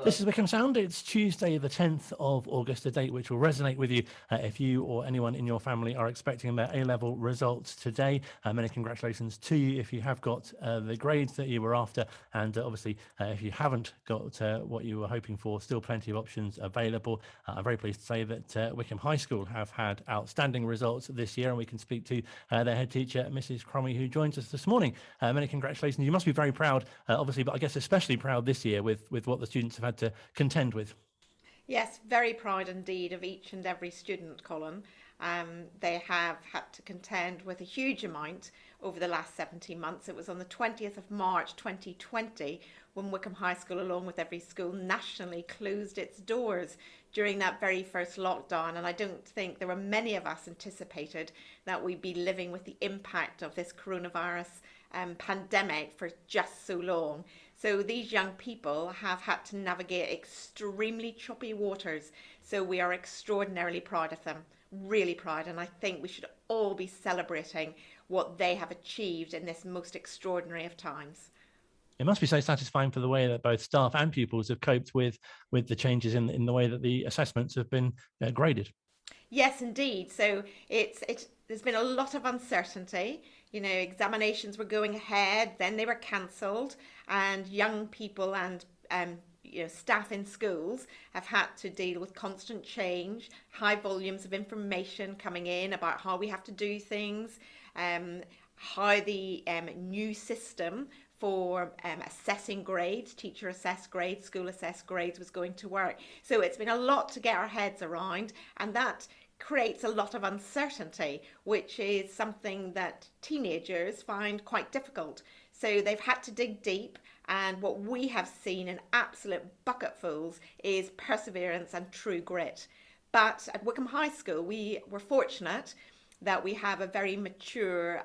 This is Wycombe Sound. It's Tuesday, the 10th of August, a date which will resonate with you if you or anyone in your family are expecting their A-level results today. Many congratulations to you if you have got the grades that you were after, and obviously if you haven't got what you were hoping for, still plenty of options available. I'm very pleased to say that Wycombe High School have had outstanding results this year, and we can speak to their head teacher, Mrs. Cromie, who joins us this morning. Many congratulations. You must be very proud, obviously, but I guess especially proud this year with what the students have had to contend with. Yes, very proud indeed of each and every student, Colin. They have had to contend with a huge amount over the last 17 months. It was on the 20th of March 2020 when Wycombe High School, along with every school nationally, closed its doors during that very first lockdown. And I don't think there were many of us anticipated that we'd be living with the impact of this coronavirus pandemic for just so long. So these young people have had to navigate extremely choppy waters. So we are extraordinarily proud of them, really proud. And I think we should all be celebrating what they have achieved in this most extraordinary of times. It must be so satisfying for the way that both staff and pupils have coped with the changes in the way that the assessments have been graded. Yes, indeed. So there's been a lot of uncertainty. You know, examinations were going ahead, then they were cancelled, and young people and staff in schools have had to deal with constant change, high volumes of information coming in about how we have to do things, how the new system for assessing grades, teacher assessed grades, school assessed grades was going to work. So it's been a lot to get our heads around, and that creates a lot of uncertainty, which is something that teenagers find quite difficult. So they've had to dig deep, and what we have seen in absolute bucketfuls is perseverance and true grit. But at Wycombe High School, we were fortunate that we have a very mature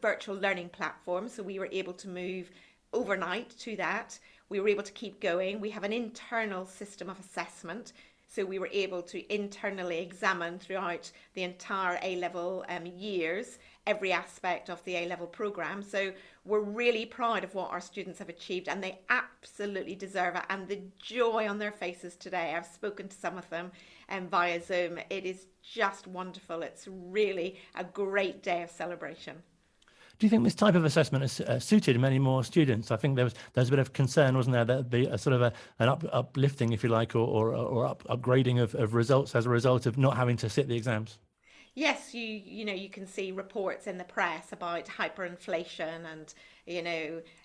virtual learning platform, so we were able to move overnight to that. We were able to keep going. We have an internal system of assessment, so we were able to internally examine throughout the entire A-level years every aspect of the A-level programme. So we're really proud of what our students have achieved, and they absolutely deserve it. And the joy on their faces today, I've spoken to some of them via Zoom, it is just wonderful. It's really a great day of celebration. Do you think this type of assessment has suited many more students? I think there's a bit of concern, wasn't there, that there'd be a sort of an uplifting, if you like, or upgrading of results as a result of not having to sit the exams? Yes, you can see reports in the press about hyperinflation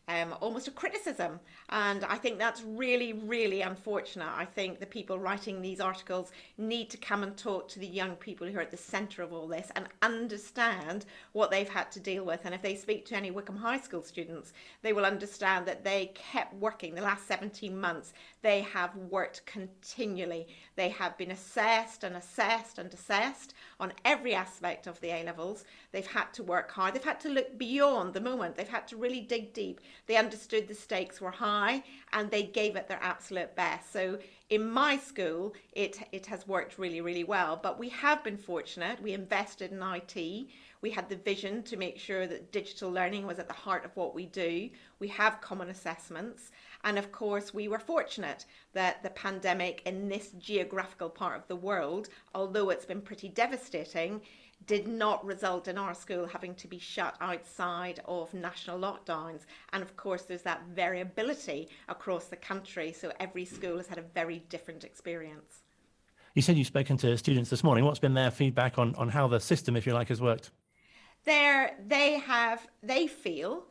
and almost a criticism, and I think that's really, really unfortunate. I think the people writing these articles need to come and talk to the young people who are at the centre of all this and understand what they've had to deal with. And if they speak to any Wycombe High School students, they will understand that they kept working the last 17 months. They have worked continually. They have been assessed and assessed and assessed on every aspect of the A-levels. They've had to work hard. They've had to look beyond the moment. They've had to really dig deep. They understood the stakes were high, and they gave it their absolute best. So in my school, it has worked really, really well. But we have been fortunate. We invested in IT. We had the vision to make sure that digital learning was at the heart of what we do. We have common assessments. And of course, we were fortunate that the pandemic in this geographical part of the world, although it's been pretty devastating, did not result in our school having to be shut outside of national lockdowns. And of course, there's that variability across the country. So every school has had a very different experience. You said you've spoken to students this morning. What's been their feedback on how the system, if you like, has worked? They feel,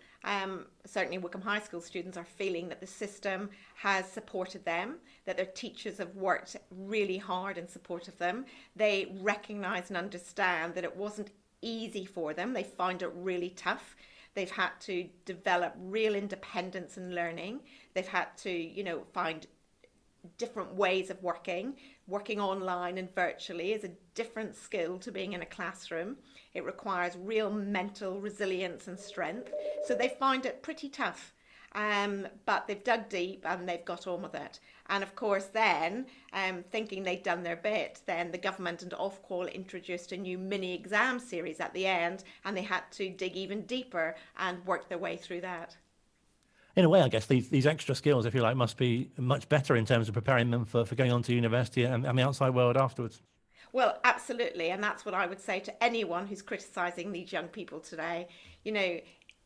certainly Wycombe High School students are feeling that the system has supported them, that their teachers have worked really hard in support of them. They recognise and understand that it wasn't easy for them. They found it really tough. They've had to develop real independence in learning. They've had to, find different ways of working online and virtually is a different skill to being in a classroom. It requires real mental resilience and strength. So they find it pretty tough. But they've dug deep and they've got on with it. And of course then, thinking they'd done their bit, then the government and Ofqual introduced a new mini exam series at the end, and they had to dig even deeper and work their way through that. in a way, I guess these extra skills, if you like, must be much better in terms of preparing them for going on to university and the outside world afterwards. Well, absolutely. And that's what I would say to anyone who's criticizing these young people today. You know,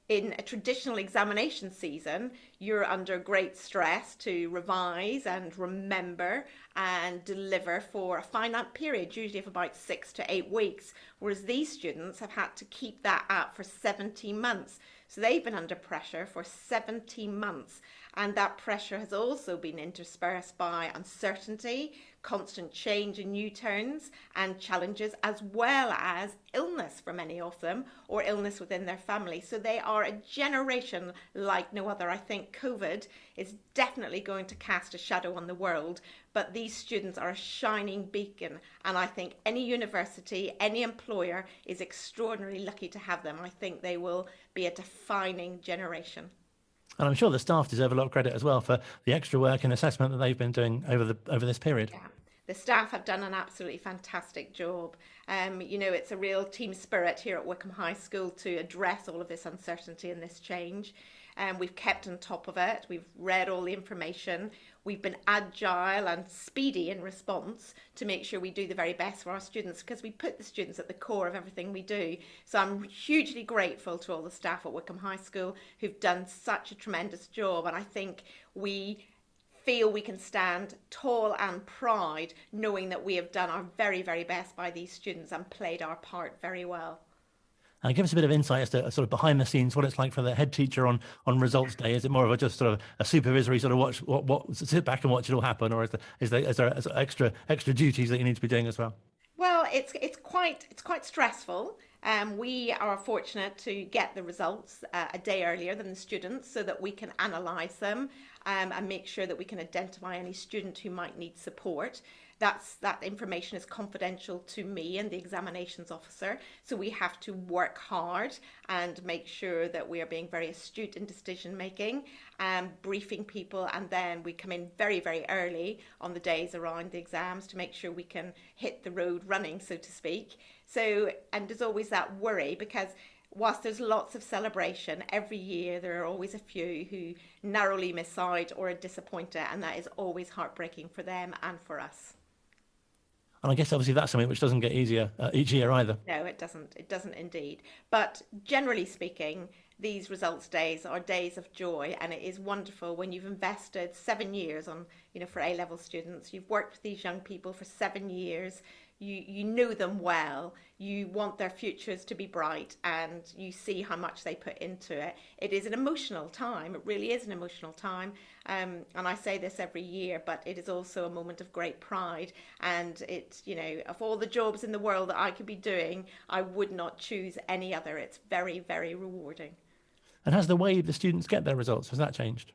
in a traditional examination season, you're under great stress to revise and remember and deliver for a finite period, usually of about 6 to 8 weeks. Whereas these students have had to keep that up for 17 months. So they've been under pressure for 17 months. And that pressure has also been interspersed by uncertainty, constant change in new turns and challenges, as well as illness for many of them, or illness within their family. So they are a generation like no other. I think COVID is definitely going to cast a shadow on the world, but these students are a shining beacon. And I think any university, any employer is extraordinarily lucky to have them. I think they will be a defining generation. And I'm sure the staff deserve a lot of credit as well for the extra work and assessment that they've been doing over this period. Yeah. The staff have done an absolutely fantastic job. You know, it's a real team spirit here at Wycombe High School to address all of this uncertainty and this change. We've kept on top of it. We've read all the information. We've been agile and speedy in response to make sure we do the very best for our students, because we put the students at the core of everything we do. So I'm hugely grateful to all the staff at Wycombe High School who've done such a tremendous job. And I think we feel we can stand tall and proud knowing that we have done our very, very best by these students and played our part very well. Give us a bit of insight as to sort of behind the scenes, what it's like for the head teacher on results day. Is it more of a just sort of a supervisory sort of what sit back and watch it all happen, or is there extra duties that you need to be doing as well? Well, it's quite stressful. We are fortunate to get the results a day earlier than the students, so that we can analyse them and make sure that we can identify any student who might need support. That information is confidential to me and the examinations officer, so we have to work hard and make sure that we are being very astute in decision making and briefing people, and then we come in very, very early on the days around the exams to make sure we can hit the road running, so to speak. So, and there's always that worry, because whilst there's lots of celebration, every year there are always a few who narrowly miss out or are disappointed, and that is always heartbreaking for them and for us. And I guess obviously that's something which doesn't get easier each year either. No, it doesn't. It doesn't indeed. But generally speaking, these results days are days of joy, and it is wonderful when you've invested 7 years on, for A-level students. You've worked with these young people for 7 years. You know them well, you want their futures to be bright, and you see how much they put into it. It is an emotional time, it really is an emotional time, and I say this every year, but it is also a moment of great pride, and it's, of all the jobs in the world that I could be doing, I would not choose any other. It's very, very rewarding. And has the way the students get their results, has that changed?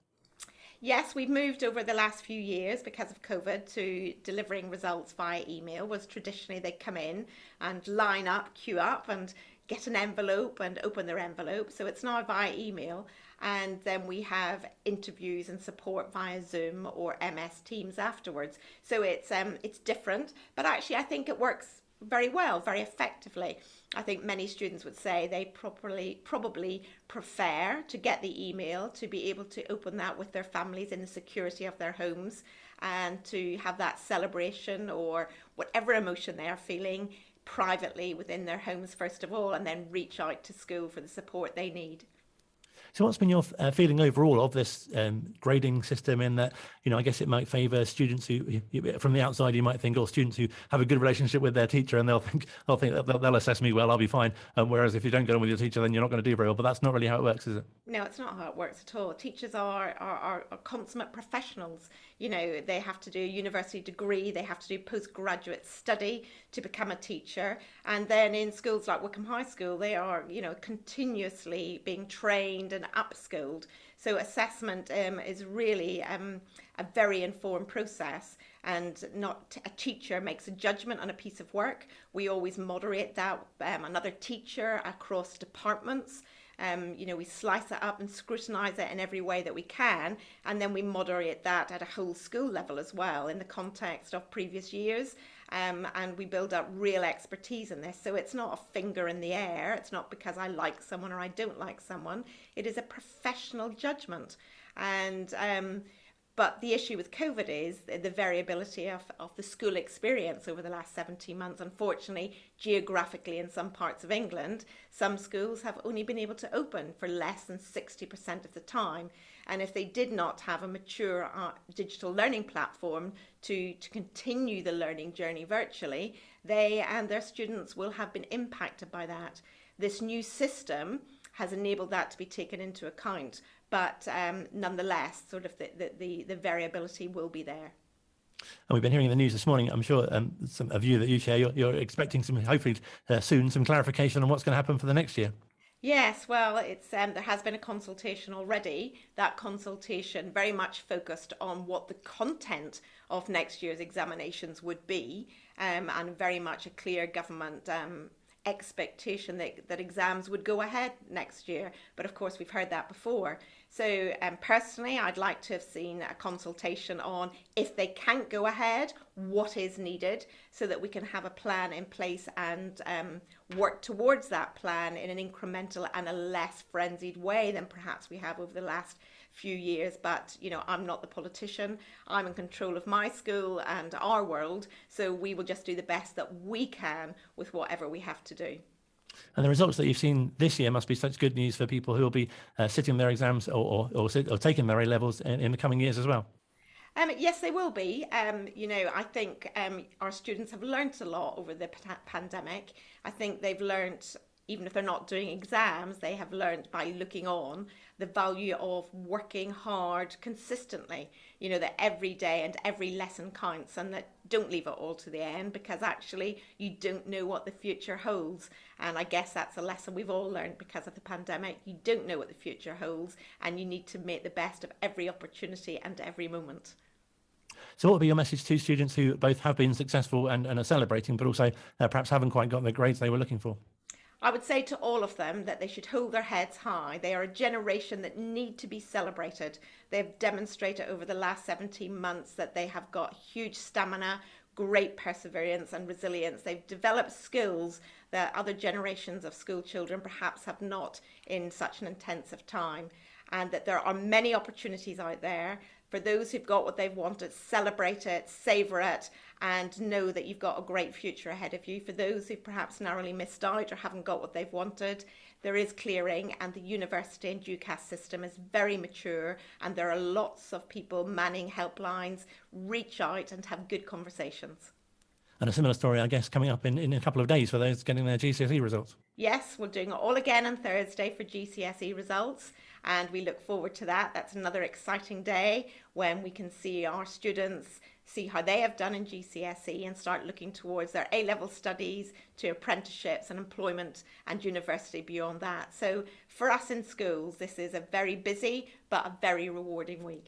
Yes, we've moved over the last few years because of COVID to delivering results via email. Was traditionally they'd come in and line up, queue up and get an envelope and open their envelope. So it's now via email. And then we have interviews and support via Zoom or MS Teams afterwards. So it's different, but actually I think it works very well, very effectively. I think many students would say they probably prefer to get the email, to be able to open that with their families in the security of their homes, and to have that celebration or whatever emotion they are feeling privately within their homes first of all, and then reach out to school for the support they need. So what's been your feeling overall of this grading system, in that, I guess it might favour students who, from the outside, you might think, or students who have a good relationship with their teacher, and they'll think they'll assess me well, I'll be fine. Whereas if you don't get on with your teacher, then you're not going to do very well. But that's not really how it works, is it? No, it's not how it works at all. Teachers are consummate professionals. They have to do a university degree, they have to do postgraduate study to become a teacher. And then in schools like Wycombe High School, they are, continuously being trained and upskilled. So assessment is really a very informed process, and not a teacher makes a judgment on a piece of work. We always moderate that, another teacher across departments. We slice it up and scrutinise it in every way that we can, and then we moderate that at a whole school level as well in the context of previous years, and we build up real expertise in this. So it's not a finger in the air, it's not because I like someone or I don't like someone, it is a professional judgment. And but the issue with COVID is the variability of the school experience over the last 17 months. Unfortunately, geographically in some parts of England, some schools have only been able to open for less than 60% of the time. And if they did not have a mature digital learning platform to continue the learning journey virtually, they and their students will have been impacted by that. This new system has enabled that to be taken into account, but nonetheless, sort of the variability will be there. And we've been hearing in the news this morning, I'm sure some of you that you share, you're expecting some, hopefully soon, some clarification on what's going to happen for the next year. Yes, well, it's there has been a consultation already. That consultation very much focused on what the content of next year's examinations would be, and very much a clear government expectation that exams would go ahead next year. But of course, we've heard that before. So personally, I'd like to have seen a consultation on if they can't go ahead, what is needed, so that we can have a plan in place and work towards that plan in an incremental and a less frenzied way than perhaps we have over the last few years. But you know, I'm not the politician. I'm in control of my school and our world, so we will just do the best that we can with whatever we have to do. And the results that you've seen this year must be such good news for people who will be sitting their exams or taking their A levels in the coming years as well. Yes, they will be. You know, I think our students have learnt a lot over the pandemic. I think they've learnt, even if they're not doing exams, they have learnt by looking on the value of working hard consistently. You know, that every day and every lesson counts, and that don't leave it all to the end, because actually you don't know what the future holds. And I guess that's a lesson we've all learned because of the pandemic. You don't know what the future holds, and you need to make the best of every opportunity and every moment. So what would be your message to students who both have been successful and are celebrating, but also perhaps haven't quite got the grades they were looking for? I would say to all of them that they should hold their heads high. They are a generation that need to be celebrated. They've demonstrated over the last 17 months that they have got huge stamina, great perseverance and resilience. They've developed skills that other generations of school children perhaps have not in such an intensive time. And that there are many opportunities out there. For those who've got what they've wanted, celebrate it, savour it, and know that you've got a great future ahead of you. For those who've perhaps narrowly missed out or haven't got what they've wanted, there is clearing, and the university and UCAS system is very mature, and there are lots of people manning helplines. Reach out and have good conversations. And a similar story, I guess, coming up in a couple of days for those getting their GCSE results. Yes, we're doing it all again on Thursday for GCSE results, and we look forward to that. That's another exciting day when we can see our students, see how they have done in GCSE, and start looking towards their A-level studies, to apprenticeships and employment and university beyond that. So for us in schools, this is a very busy but a very rewarding week.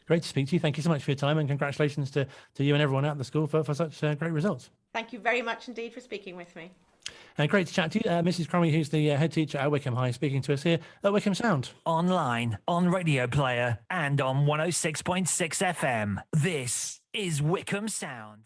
Great to speak to you. Thank you so much for your time, and congratulations to you and everyone at the school for such great results. Thank you very much indeed for speaking with me. Great to chat to you. Mrs. Cromie, who's the head teacher at Wycombe High, speaking to us here at Wycombe Sound. Online, on Radio Player, and on 106.6 FM. This is Wycombe Sound.